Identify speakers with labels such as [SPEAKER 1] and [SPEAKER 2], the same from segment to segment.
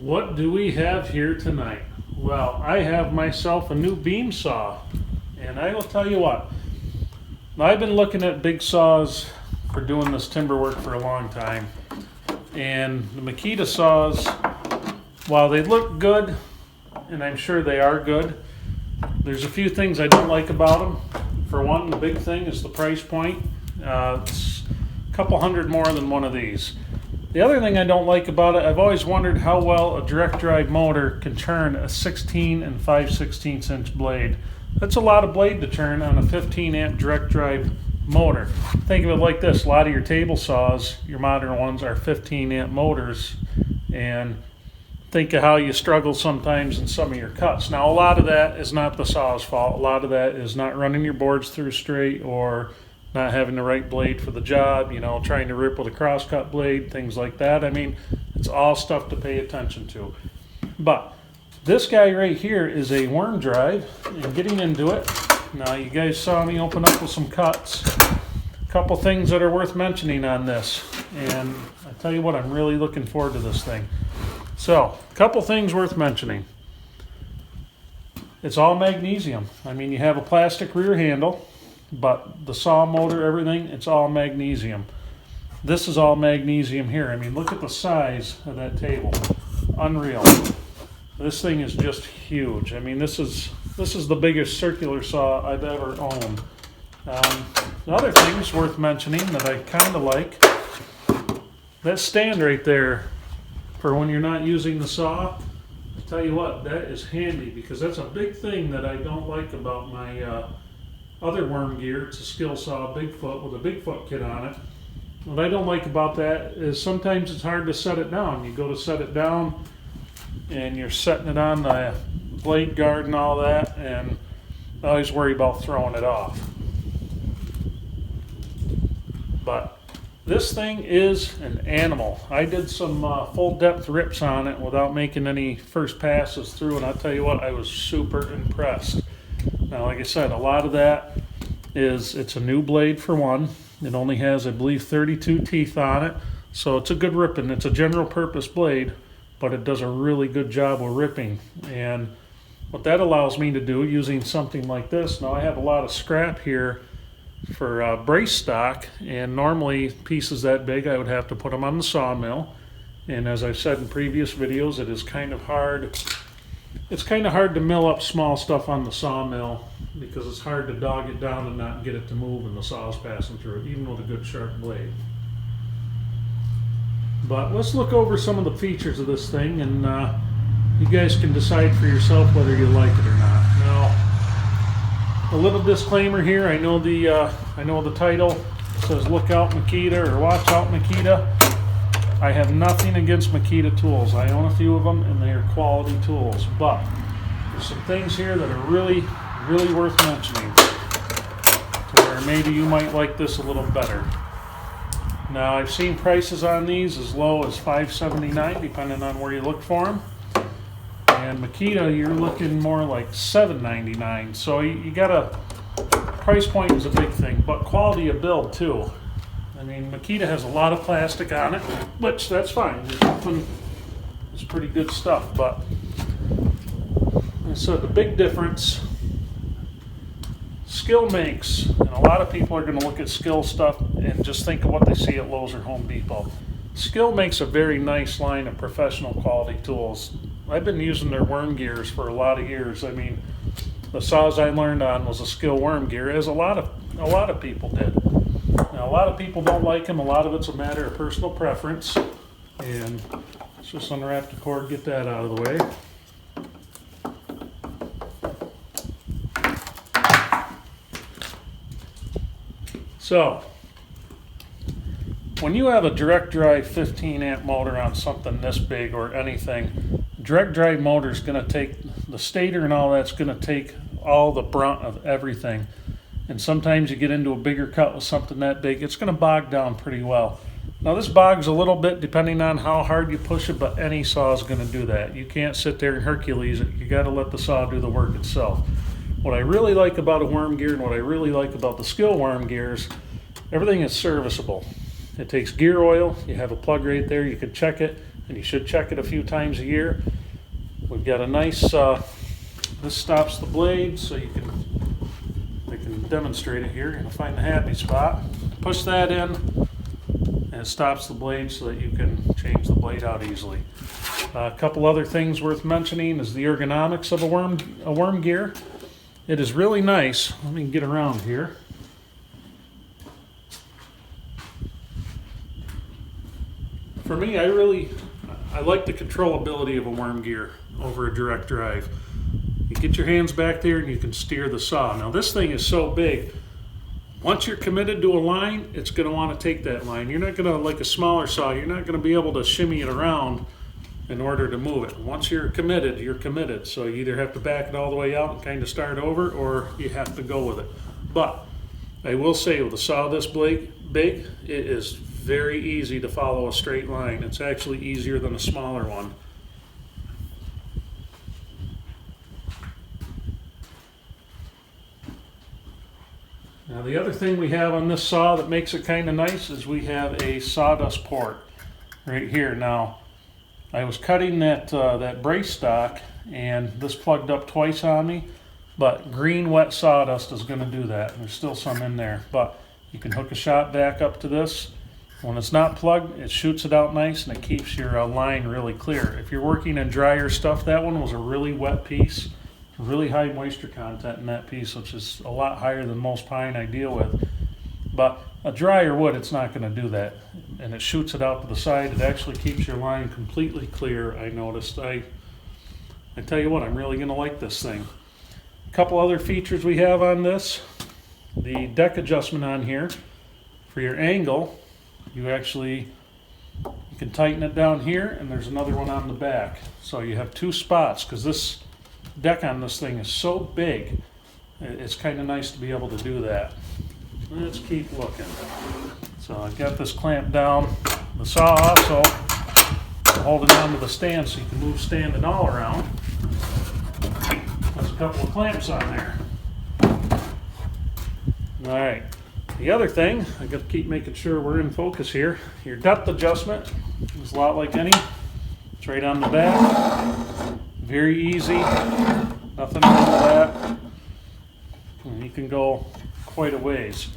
[SPEAKER 1] What do we have here tonight? Well, I have myself a new beam saw, and I will tell you what, I've been looking at big saws for doing this timber work for a long time, and the Makita saws, while they look good, and I'm sure they are good, there's a few things I don't like about them. For one, the big thing is the price point. It's a couple hundred more than one of these. The other thing I don't like about it, I've always wondered how well a direct drive motor can turn a 16 and 5/16 inch blade. That's a lot of blade to turn on a 15 amp direct drive motor. Think of it like this, a lot of your table saws, your modern ones, are 15 amp motors, and think of how you struggle sometimes in some of your cuts. Now, a lot of that is not the saw's fault. A lot of that is not running your boards through straight or not having the right blade for the job, you know, trying to rip with a crosscut blade, things like that. I mean, it's all stuff to pay attention to. But this guy right here is a worm drive, and getting into it, now you guys saw me open up with some cuts. A couple things that are worth mentioning on this, and I tell you what, I'm really looking forward to this thing. So, a couple things worth mentioning. It's all magnesium. I mean, you have a plastic rear handle, but the saw motor, everything, it's all magnesium. This is all magnesium here. I mean, look at the size of that table. Unreal. This thing is just huge. I mean, this is the biggest circular saw I've ever owned. The other things worth mentioning that I kind of like, that stand right there for when you're not using the saw. I'll tell you what, that is handy, because that's a big thing that I don't like about my other worm gear. It's a Skilsaw Bigfoot with a Bigfoot kit on it. What I don't like about that is sometimes it's hard to set it down. You go to set it down and you're setting it on the blade guard and all that, and I always worry about throwing it off. But this thing is an animal. I did some full depth rips on it without making any first passes through, and I'll tell you what, I was super impressed. Now, like I said, a lot of that is, it's a new blade for one. It only has, I believe, 32 teeth on it. So it's a good ripping. It's a general purpose blade, but it does a really good job of ripping. And what that allows me to do using something like this, now I have a lot of scrap here for brace stock, and normally pieces that big I would have to put them on the sawmill. And as I've said in previous videos, it is kind of hard. It's kind of hard to mill up small stuff on the sawmill because it's hard to dog it down and not get it to move when the saw's passing through it, even with a good sharp blade. But let's look over some of the features of this thing, and you guys can decide for yourself whether you like it or not. Now, a little disclaimer here. I know the title says "Look Out Makita" or "Watch Out Makita." I have nothing against Makita tools. I own a few of them, and they are quality tools. But there's some things here that are really worth mentioning, to where maybe you might like this a little better. Now, I've seen prices on these as low as $5.79, depending on where you look for them. And Makita, you're looking more like $7.99. So you got a price point is a big thing, but quality of build too. I mean, Makita has a lot of plastic on it, which that's fine. It's pretty good stuff, but so the big difference, Skil makes, and a lot of people are going to look at Skil stuff and just think of what they see at Lowe's or Home Depot. Skil makes a very nice line of professional quality tools. I've been using their worm gears for a lot of years. I mean, the saws I learned on was a Skil worm gear, as a lot of people did. Now, a lot of people don't like them. A lot of it's a matter of personal preference. And let's just unwrap the cord, get that out of the way. So, when you have a direct drive 15 amp motor on something this big or anything, direct drive motor is going to take, the stator and all that's going to take all the brunt of everything. And sometimes you get into a bigger cut with something that big, it's going to bog down pretty well. Now, this bogs a little bit depending on how hard you push it, but any saw is going to do that. You can't sit there and Hercules it. You got to let the saw do the work itself. What I really like about a worm gear and what I really like about the Skil worm gears, everything is serviceable. It takes gear oil. You have a plug right there. You can check it. and you should check it a few times a year. We've got a nice, this stops the blade, so I can demonstrate it here. You're gonna find the happy spot. Push that in, and it stops the blade so that you can change the blade out easily. A couple other things worth mentioning is the ergonomics of a worm gear. It is really nice. Let me get around here. For me, I like the controllability of a worm gear over a direct drive. You get your hands back there and you can steer the saw. Now this thing is so big, once you're committed to a line, it's going to want to take that line. You're not going to, like a smaller saw, you're not going to be able to shimmy it around in order to move it. Once you're committed, you're committed. So you either have to back it all the way out and kind of start over, or you have to go with it. But I will say, with a saw this big, it is very easy to follow a straight line. It's actually easier than a smaller one. Now the other thing we have on this saw that makes it kind of nice is we have a sawdust port right here. Now I was cutting that brace stock and this plugged up twice on me, but green wet sawdust is going to do that. There's still some in there, but you can hook a shot back up to this. When it's not plugged, it shoots it out nice and it keeps your line really clear. If you're working in drier stuff, that one was a really wet piece, really high moisture content in that piece, which is a lot higher than most pine I deal with. But a drier wood, it's not going to do that, and it shoots it out to the side. It actually keeps your line completely clear. I noticed. I tell you what, I'm really going to like this thing. A couple other features we have on this: the deck adjustment on here for your angle. You can tighten it down here, and there's another one on the back. So you have two spots, because this deck on this thing is so big. It's kind of nice to be able to do that. Let's keep looking. So I've got this clamped down. The saw also holding onto the stand so you can move standing all around. There's a couple of clamps on there. All right. The other thing, I got to keep making sure we're in focus here. Your depth adjustment is a lot like any. It's right on the back. Very easy. Nothing wrong with that. And you can go quite a ways.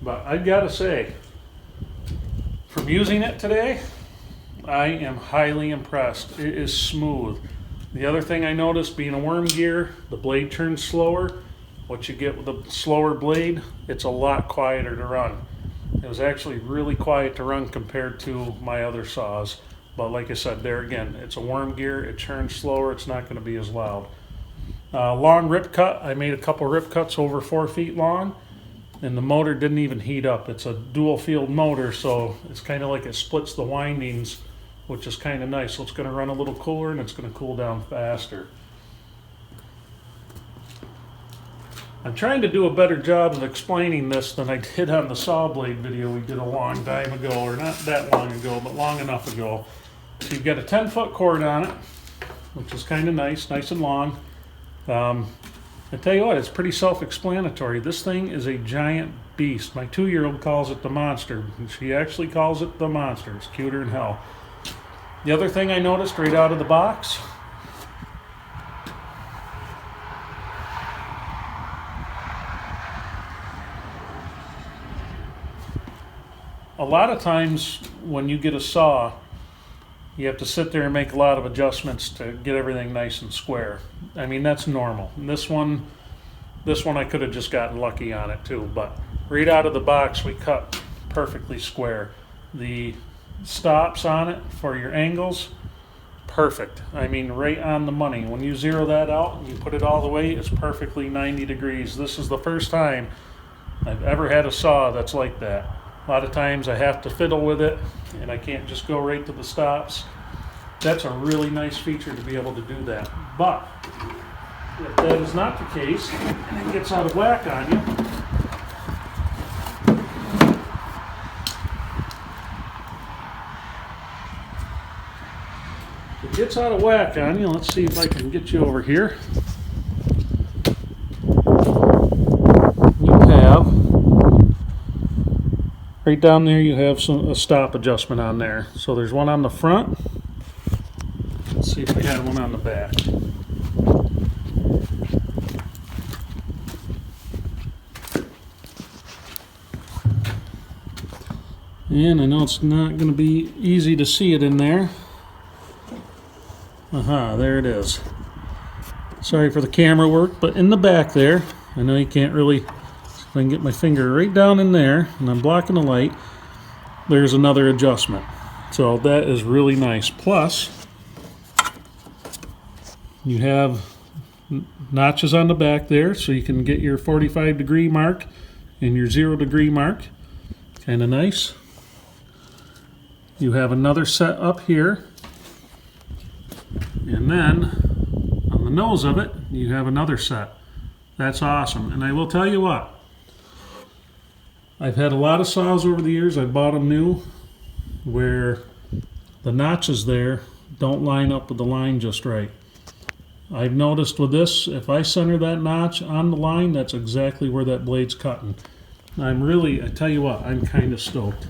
[SPEAKER 1] But I've got to say, from using it today, I am highly impressed. It is smooth. The other thing I noticed, being a worm gear, the blade turns slower. What you get with a slower blade, it's a lot quieter to run. It was actually really quiet to run compared to my other saws. But like I said, there again, it's a worm gear, it turns slower, it's not going to be as loud. Long rip cut, I made a couple rip cuts over 4 feet long, and the motor didn't even heat up. It's a dual field motor, so it's kind of like it splits the windings, which is kind of nice. So it's going to run a little cooler and it's going to cool down faster. I'm trying to do a better job of explaining this than I did on the saw blade video we did a long time ago, or not that long ago, but long enough ago. So you've got a 10-foot cord on it, which is kind of nice and long. I tell you what, it's pretty self-explanatory. This thing is a giant beast. My 2-year-old calls it the monster. She actually calls it the monster. It's cuter than hell. The other thing I noticed right out of the box, a lot of times when you get a saw, you have to sit there and make a lot of adjustments to get everything nice and square. I mean, that's normal. And this one I could have just gotten lucky on it too, but right out of the box we cut perfectly square. The stops on it for your angles, perfect. I mean, right on the money. When you zero that out and you put it all the way, it's perfectly 90 degrees. This is the first time I've ever had a saw that's like that. A lot of times I have to fiddle with it and I can't just go right to the stops. That's a really nice feature to be able to do that. But if that is not the case and it gets out of whack on you, let's see if I can get you over here. You have right down there you have a stop adjustment on there. So there's one on the front. Let's see if we have one on the back. And I know it's not going to be easy to see it in there. Aha, there it is. Sorry for the camera work, but in the back there, I know you can't really, if I can get my finger right down in there, and I'm blocking the light, there's another adjustment. So that is really nice. Plus, you have notches on the back there, so you can get your 45-degree mark and your 0-degree mark. Kind of nice. You have another set up here, and then on the nose of it you have another set. That's awesome. And I will tell you what, I've had a lot of saws over the years, I bought them new, where the notches there don't line up with the line just right. I've noticed with this, if I center that notch on the line, that's exactly where that blade's cutting. I tell you what, I'm kind of stoked.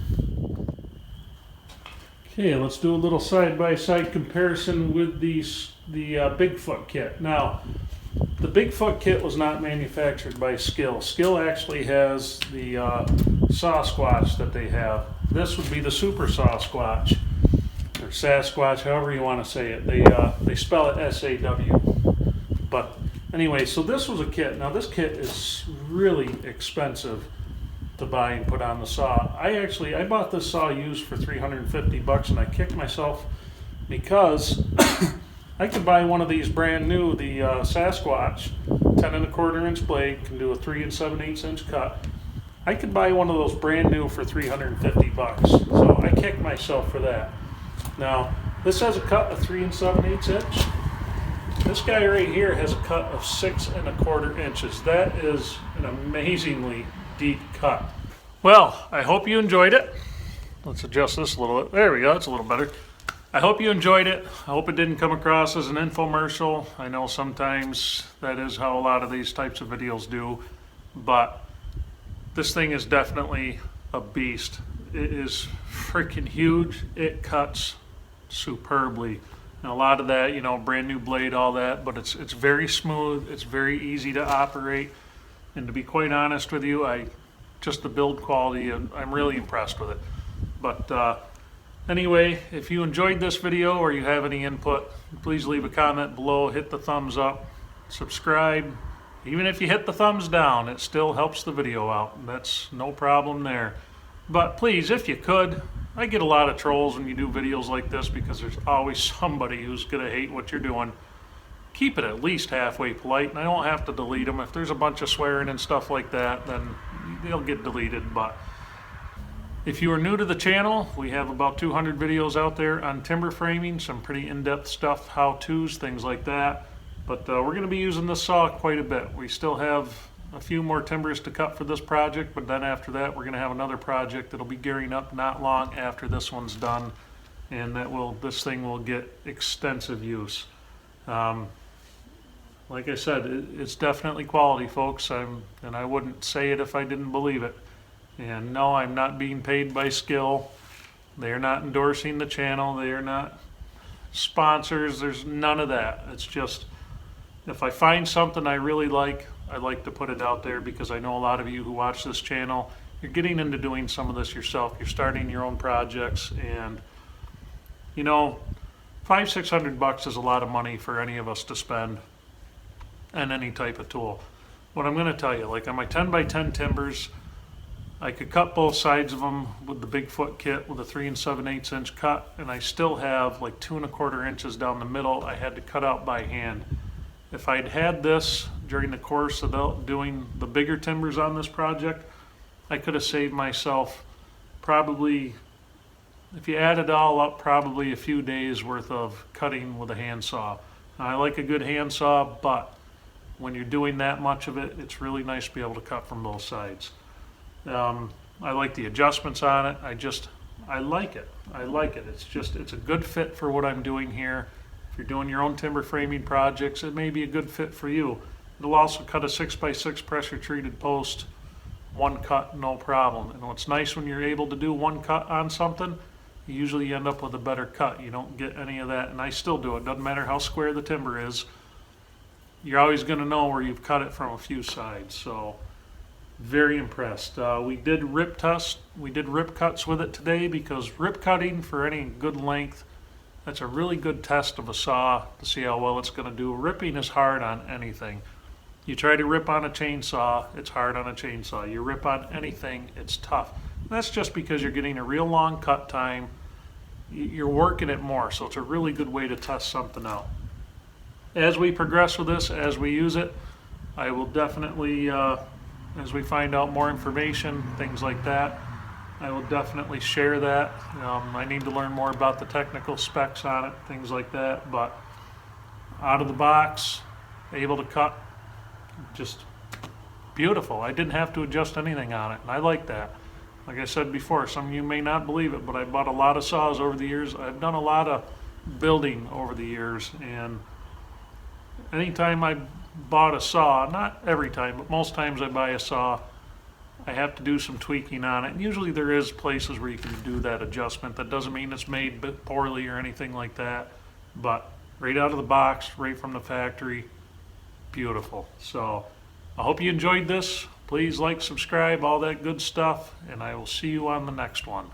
[SPEAKER 1] Okay, let's do a little side-by-side comparison with the Bigfoot kit. Now, the Bigfoot kit was not manufactured by Skil. Skil actually has the Sawsquatch that they have. This would be the Super Sawsquatch, or Sasquatch, however you want to say it. They spell it S-A-W. But anyway, so this was a kit. Now, this kit is really expensive to buy and put on the saw. I bought this saw used for $350 and I kicked myself because I could buy one of these brand new, the Sasquatch 10 1/4 inch blade, can do a 3 7/8 inch cut. I could buy one of those brand new for $350, so I kicked myself for that. Now this has a cut of 3 7/8 inch. This guy right here has a cut of 6 1/4 inches. That is an amazingly deep cut. Well, I hope you enjoyed it. Let's adjust this a little bit. There we go, it's a little better. I hope you enjoyed it. I hope it didn't come across as an infomercial. I know sometimes that is how a lot of these types of videos do, but this thing is definitely a beast. It is freaking huge. It cuts superbly. And a lot of that, you know, brand new blade, all that, but it's very smooth. It's very easy to operate. And to be quite honest with you, just the build quality, I'm really impressed with it. But anyway, if you enjoyed this video or you have any input, please leave a comment below, hit the thumbs up, subscribe. Even if you hit the thumbs down, it still helps the video out. That's no problem there. But please, if you could, I get a lot of trolls when you do videos like this because there's always somebody who's gonna hate what you're doing. Keep it at least halfway polite, and I don't have to delete them. If there's a bunch of swearing and stuff like that, then they'll get deleted. But if you are new to the channel, we have about 200 videos out there on timber framing, some pretty in-depth stuff, how-tos, things like that. But we're going to be using this saw quite a bit. We still have a few more timbers to cut for this project, but then after that we're going to have another project that'll be gearing up not long after this one's done, and this thing will get extensive use. Like I said, it's definitely quality, folks, and I wouldn't say it if I didn't believe it. And no, I'm not being paid by Skil. They are not endorsing the channel. They are not sponsors. There's none of that. It's just, if I find something I really like, I like to put it out there because I know a lot of you who watch this channel, you're getting into doing some of this yourself. You're starting your own projects, and you know, $500-600 is a lot of money for any of us to spend on any type of tool. What I'm going to tell you, like on my 10x10 timbers, I could cut both sides of them with the Bigfoot kit with a 3 7/8 inch cut, and I still have like 2 1/4 inches down the middle I had to cut out by hand. If I'd had this during the course of doing the bigger timbers on this project, I could have saved myself probably, if you add it all up, probably a few days worth of cutting with a handsaw. I like a good handsaw, but when you're doing that much of it, it's really nice to be able to cut from both sides. I like the adjustments on it. I like it. I like it. It's a good fit for what I'm doing here. If you're doing your own timber framing projects, it may be a good fit for you. It'll also cut a 6x6 pressure treated post one cut, no problem. And what's nice when you're able to do one cut on something, you usually end up with a better cut. You don't get any of that, and I still do it. Doesn't matter how square the timber is. You're always going to know where you've cut it from a few sides. So very impressed. We did rip test. We did rip cuts with it today because rip cutting for any good length, that's a really good test of a saw to see how well it's going to do. Ripping is hard on anything. You try to rip on a chainsaw, it's hard on a chainsaw. You rip on anything, it's tough. And that's just because you're getting a real long cut time. You're working it more, so it's a really good way to test something out. As we progress with this, as we use it, I will definitely, as we find out more information, things like that, I will definitely share that. I need to learn more about the technical specs on it, things like that, but out of the box, able to cut, just beautiful. I didn't have to adjust anything on it, and I like that. Like I said before, some of you may not believe it, but I bought a lot of saws over the years. I've done a lot of building over the years, and anytime I bought a saw, not every time, but most times I buy a saw, I have to do some tweaking on it. And usually there is places where you can do that adjustment. That doesn't mean it's made poorly or anything like that, but right out of the box, right from the factory, beautiful. So I hope you enjoyed this. Please like, subscribe, all that good stuff, and I will see you on the next one.